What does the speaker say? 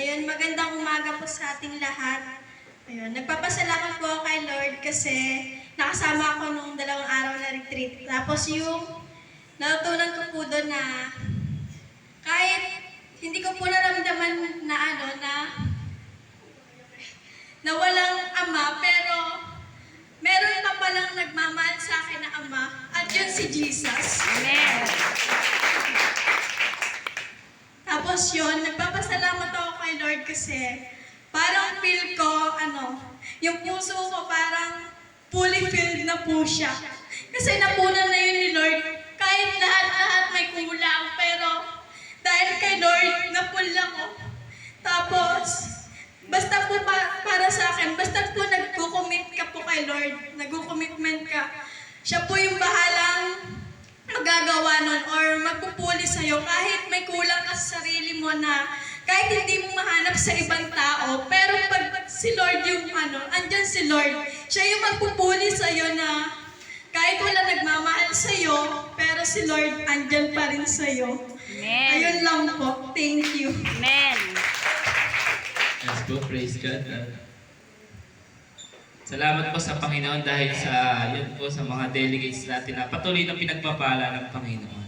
Ayun, magandang umaga po sa ating lahat. Ayun, nagpapasalamat po ako kay Lord kasi nakasama ako nung 2 araw na retreat. Tapos yung natutunan ko po doon na kahit hindi ko po naramdaman na walang ama, pero meron pa palang nagmamahal sa akin na ama, at yun si Jesus. Amen. Tapos yun, nagpapasalamat ako kay Lord kasi parang feel ko, yung puso ko parang fully filled na po siya. Kasi napunan na yun ni Lord. Kahit lahat-lahat may kulang, pero dahil kay Lord, napul ako. Tapos, basta po para sa akin, basta po nagko-commit ka po kay Lord, nagko-commitment ka, siya po yung bahalang magagawa nun or magpupuli sa'yo kahit may kulang ka sa sarili mo na kahit hindi mo mahanap sa ibang tao, pero pag si Lord yung andyan si Lord, siya yung magpupuli sa'yo na kahit wala nagmamahal sa'yo, pero si Lord andyan pa rin sa'yo. Amen. Ayun lang po. Thank you. Amen. Let's go, praise God. Salamat po sa Panginoon dahil sa yun po sa mga delegates natin na patuloy na pinagpapala ng Panginoon.